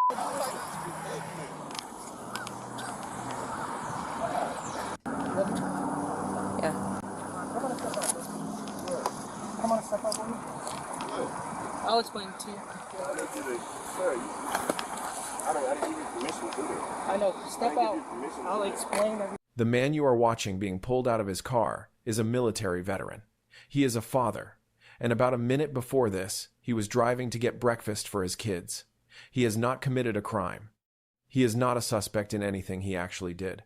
Yeah. Come on, step up on me. I'll explain it to you. I didn't give you permission to do that. I know. Step out. I'll explain everything. The man you are watching being pulled out of his car is a military veteran. He is a father, and about a minute before this, he was driving to get breakfast for his kids. He has not committed a crime. He is not a suspect in anything he actually did.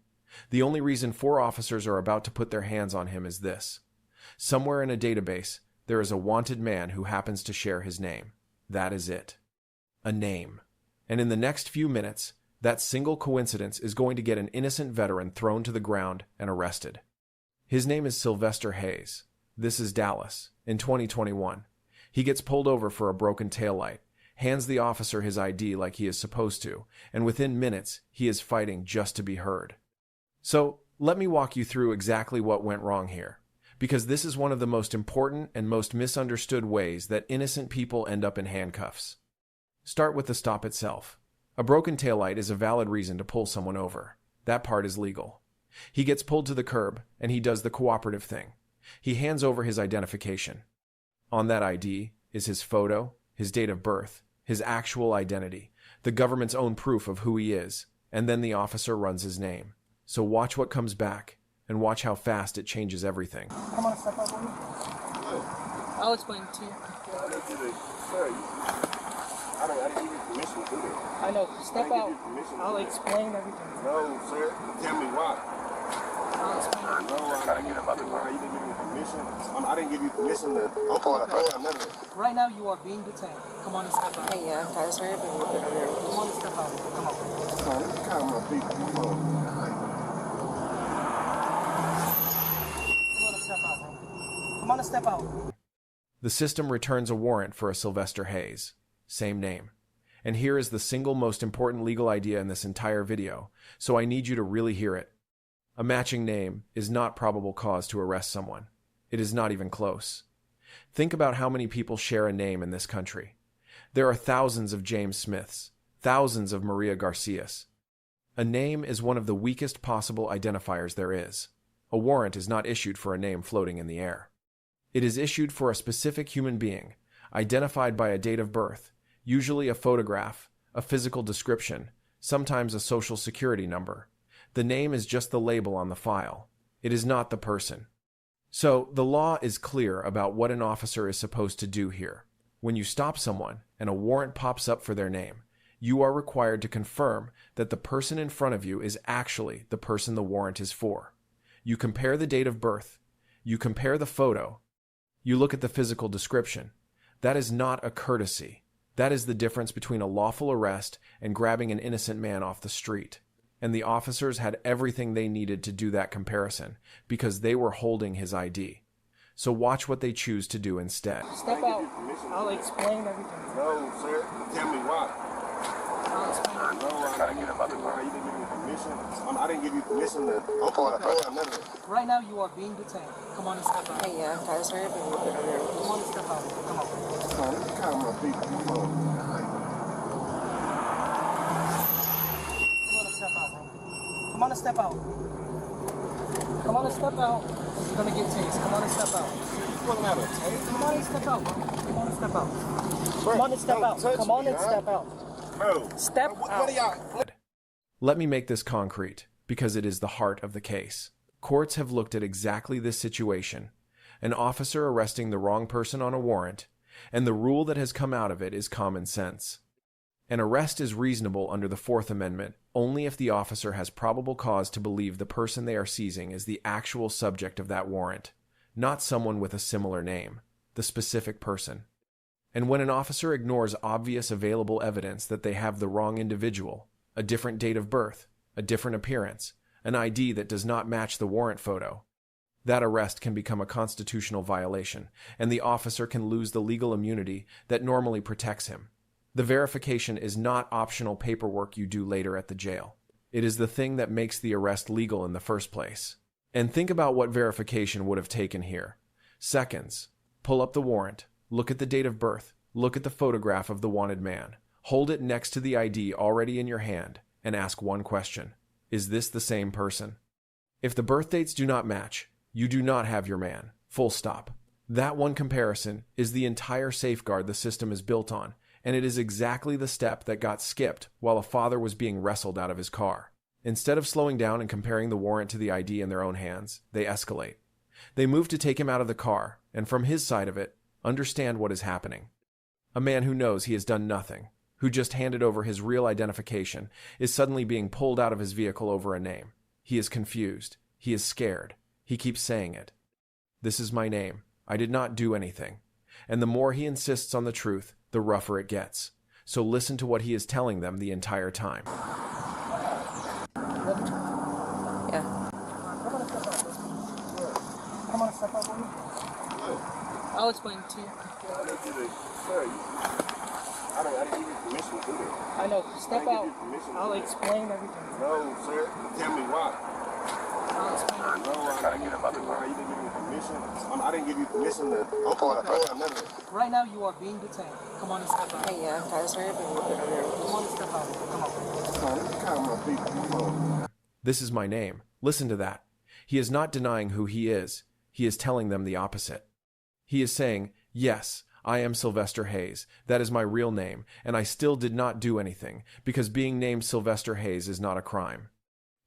The only reason 4 officers are about to put their hands on him is this. Somewhere in a database, there is a wanted man who happens to share his name. That is it. A name. And in the next few minutes, that single coincidence is going to get an innocent veteran thrown to the ground and arrested. His name is Silvester Hayes. This is Dallas, in 2021. He gets pulled over for a broken taillight, hands the officer his ID like he is supposed to, and within minutes, he is fighting just to be heard. So, let me walk you through exactly what went wrong here, because this is one of the most important and most misunderstood ways that innocent people end up in handcuffs. Start with the stop itself. A broken taillight is a valid reason to pull someone over. That part is legal. He gets pulled to the curb, and he does the cooperative thing. He hands over his identification. On that ID is his photo, his date of birth, his actual identity, the government's own proof of who he is, and then the officer runs his name. So watch what comes back, and watch how fast it changes everything. Come on, step up on me. I'll explain it to you. I didn't give you permission to do that. I know. Step out. I'll explain everything. No, sir. Tell me why. I'll explain it. No, I didn't give you permission. I didn't give you permission to. I'm pulling up. None of it. Right now, you are being detained. Come on and step out. Hey, yeah, I'm sorry, but Come on and step out. Come on. Come on, let me calm my people. Come on. Come on and step out, bro. Come on and step out. The system returns a warrant for a Silvester Hayes. Same name. And here is the single most important legal idea in this entire video, so I need you to really hear it. A matching name is not probable cause to arrest someone. It is not even close. Think about how many people share a name in this country. There are thousands of James Smiths, thousands of Maria Garcias. A name is one of the weakest possible identifiers there is. A warrant is not issued for a name floating in the air. It is issued for a specific human being, identified by a date of birth, usually a photograph, a physical description, sometimes a social security number. The name is just the label on the file. It is not the person. So, the law is clear about what an officer is supposed to do here. When you stop someone and a warrant pops up for their name, you are required to confirm that the person in front of you is actually the person the warrant is for. You compare the date of birth. You compare the photo. You look at the physical description. That is not a courtesy. That is the difference between a lawful arrest and grabbing an innocent man off the street. And the officers had everything they needed to do that comparison because they were holding his ID. So watch what they choose to do instead. Step out. I'll explain everything. No, sir. Tell me why. I'll explain it. No, I didn't give you permission. I didn't give you permission to. I'm pulling up. None of it. Right now, you are being detained. Come on and step out. hey, yeah, I'm sorry, but Come on and step out. Come on. Come on, let me calm my people. Come on. Come on and step out, bro. Come on and step out. You're gonna get tased. Come on and step out. What's the matter? Come on and step out, bro. Come on and step out. Bro, Come on and step don't out. touch Come on me, and huh? step out. Bro, Step what out. are y'all? Let me make this concrete, because it is the heart of the case. Courts have looked at exactly this situation, an officer arresting the wrong person on a warrant, and the rule that has come out of it is common sense. An arrest is reasonable under the Fourth Amendment only if the officer has probable cause to believe the person they are seizing is the actual subject of that warrant, not someone with a similar name, the specific person. And when an officer ignores obvious available evidence that they have the wrong individual, a different date of birth, a different appearance, an ID that does not match the warrant photo, that arrest can become a constitutional violation, and the officer can lose the legal immunity that normally protects him. The verification is not optional paperwork you do later at the jail. It is the thing that makes the arrest legal in the first place. And think about what verification would have taken here. Seconds. Pull up the warrant. Look at the date of birth. Look at the photograph of the wanted man. Hold it next to the ID already in your hand and ask one question. Is this the same person? If the birth dates do not match, you do not have your man. Full stop. That one comparison is the entire safeguard the system is built on, and it is exactly the step that got skipped while a father was being wrestled out of his car. Instead of slowing down and comparing the warrant to the ID in their own hands, they escalate. They move to take him out of the car, and from his side of it, understand what is happening. A man who knows he has done nothing, who just handed over his real identification, is suddenly being pulled out of his vehicle over a name. He is confused. He is scared. He keeps saying it. This is my name. I did not do anything. And the more he insists on the truth, the rougher it gets. So listen to what he is telling them the entire time. Yeah. Come on, step out for me. I'll explain it to you. I didn't give you permission to do that. I know. Step I didn't out. give you permission to I'll do that. explain everything. No, sir. Tell me why. I'll explain everything. No, I didn't give you permission. I didn't give you permission to. I'm part of none of it. Right now, you are being detained. Come on and step out. Hey, yeah, guys, sorry, but Come on and step out. Come on. Come on, calm my people. Come on. This is my name. Listen to that. He is not denying who he is. He is telling them the opposite. He is saying, yes, I am Silvester Hayes. That is my real name, and I still did not do anything, because being named Silvester Hayes is not a crime.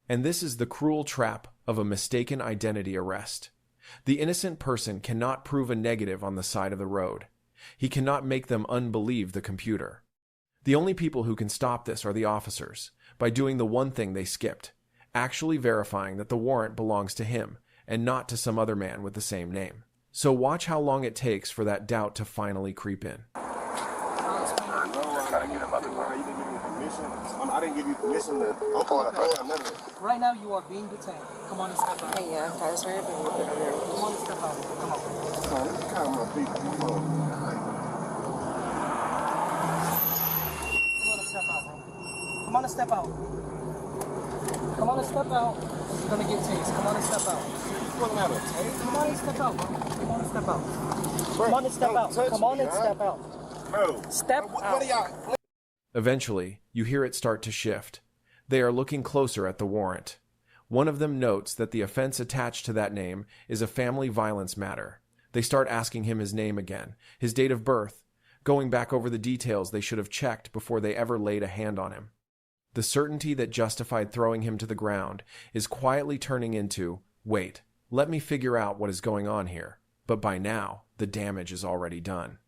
And this is the cruel trap of a mistaken identity arrest. The innocent person cannot prove a negative on the side of the road. He cannot make them unbelieve the computer. The only people who can stop this are the officers, by doing the one thing they skipped, actually verifying that the warrant belongs to him and not to some other man with the same name. So watch how long it takes for that doubt to finally creep in. I didn't give you permission to. I'm part of none of it. Right now, you are being detained. Come on and step out. hey, yeah, guys, sorry, but Come on and step out. Come on. Come on, calm my people. Come on. Come on and step out, bro. Come on and step out. Come on and step out. You're gonna get tased. Come on and step out. What's the matter? Come on and step out, bro. Come on and step out. Bro, Come on and step don't out. touch Come on me, and huh? step out. Bro, Step what out. are y'all? Eventually, you hear it start to shift. They are looking closer at the warrant. One of them notes that the offense attached to that name is a family violence matter. They start asking him his name again, his date of birth, going back over the details they should have checked before they ever laid a hand on him. The certainty that justified throwing him to the ground is quietly turning into, wait, let me figure out what is going on here. But by now, the damage is already done.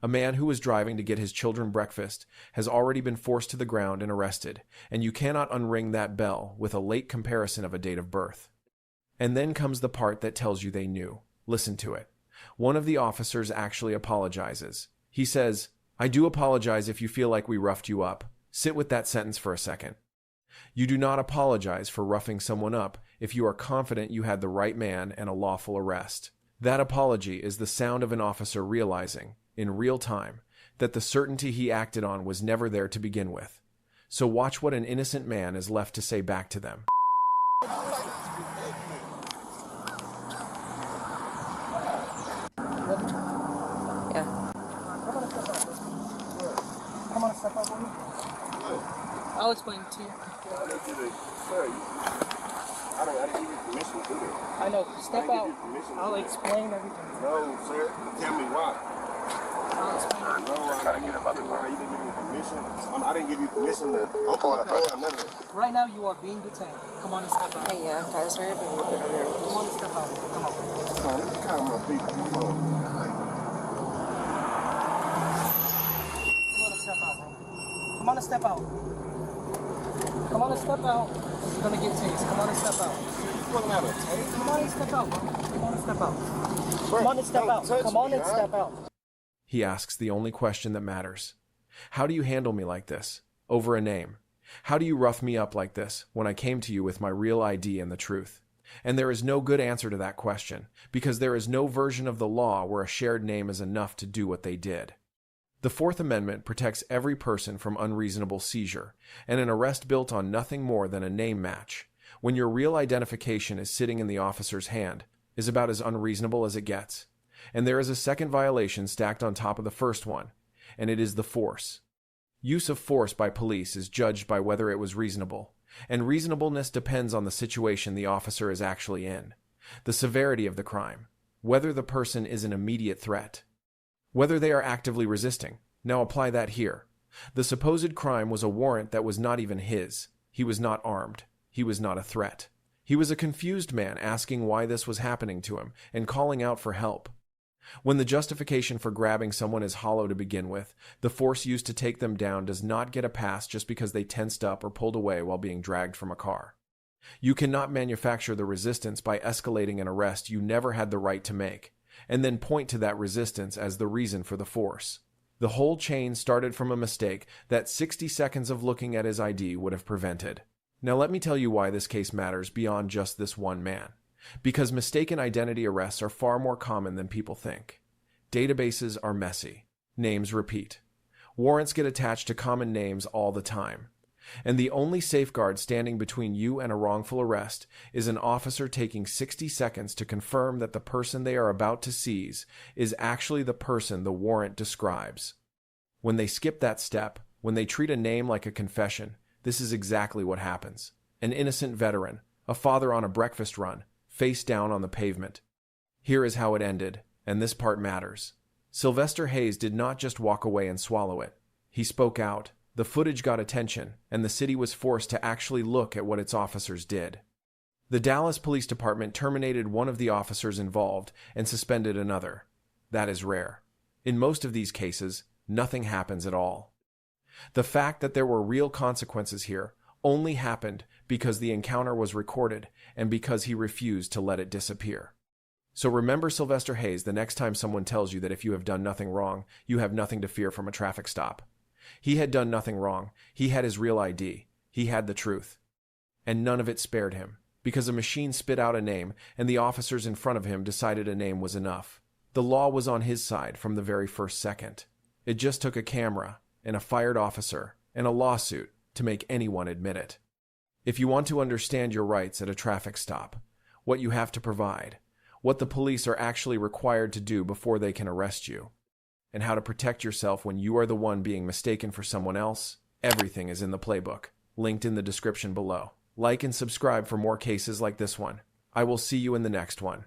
A man who was driving to get his children breakfast has already been forced to the ground and arrested, and you cannot unring that bell with a late comparison of a date of birth. And then comes the part that tells you they knew. Listen to it. One of the officers actually apologizes. He says, I do apologize if you feel like we roughed you up. Sit with that sentence for a second. You do not apologize for roughing someone up if you are confident you had the right man and a lawful arrest. That apology is the sound of an officer realizing, in real time, that the certainty he acted on was never there to begin with. So watch what an innocent man is left to say back to them. yeah. Come on and step out for me. I'll explain it to you. Sir, I didn't give you permission to do that. I know. Step I didn't out. give you permission to I'll do that. explain everything. No, sir. Tell me why. I'll explain everything. No, I didn't give you permission. I didn't give you permission to. I'm part of none of it. Right now, you are being detained. Come on and step out. hey, yeah, guys, sorry, but Come on and step out. Come on. Come on, calm my people. Come on. Come on and step out, bro. Come on and step out. Come on and step out. You're gonna get tased. Come on and step out. What's the matter? Come on and step out, bro. Come on and step out. Bro, Come on and step don't out. touch Come on me, and huh? step out. He asks the only question that matters. How do you handle me like this, over a name? How do you rough me up like this when I came to you with my real ID and the truth? And there is no good answer to that question, because there is no version of the law where a shared name is enough to do what they did. The Fourth Amendment protects every person from unreasonable seizure, and an arrest built on nothing more than a name match, when your real identification is sitting in the officer's hand, is about as unreasonable as it gets. And there is a second violation stacked on top of the first one, and it is the force. Use of force by police is judged by whether it was reasonable, and reasonableness depends on the situation the officer is actually in, the severity of the crime, whether the person is an immediate threat, whether they are actively resisting. Now apply that here. The supposed crime was a warrant that was not even his. He was not armed. He was not a threat. He was a confused man asking why this was happening to him and calling out for help. When the justification for grabbing someone is hollow to begin with, the force used to take them down does not get a pass just because they tensed up or pulled away while being dragged from a car. You cannot manufacture the resistance by escalating an arrest you never had the right to make, and then point to that resistance as the reason for the force. The whole chain started from a mistake that 60 seconds of looking at his ID would have prevented. Now let me tell you why this case matters beyond just this one man. Because mistaken identity arrests are far more common than people think. Databases are messy. Names repeat. Warrants get attached to common names all the time. And the only safeguard standing between you and a wrongful arrest is an officer taking 60 seconds to confirm that the person they are about to seize is actually the person the warrant describes. When they skip that step, when they treat a name like a confession, this is exactly what happens. An innocent veteran, a father on a breakfast run, face down on the pavement. Here is how it ended, and this part matters. Silvester Hayes did not just walk away and swallow it. He spoke out. The footage got attention, and the city was forced to actually look at what its officers did. The Dallas Police Department terminated one of the officers involved and suspended another. That is rare. In most of these cases, nothing happens at all. The fact that there were real consequences here only happened because the encounter was recorded and because he refused to let it disappear. So remember Silvester Hayes the next time someone tells you that if you have done nothing wrong, you have nothing to fear from a traffic stop. He had done nothing wrong. He had his real ID. He had the truth. And none of it spared him, because a machine spit out a name and the officers in front of him decided a name was enough. The law was on his side from the very first second. It just took a camera and a fired officer and a lawsuit to make anyone admit it. If you want to understand your rights at a traffic stop, what you have to provide, what the police are actually required to do before they can arrest you, and how to protect yourself when you are the one being mistaken for someone else, everything is in the playbook, linked in the description below. Like and subscribe for more cases like this one. I will see you in the next one.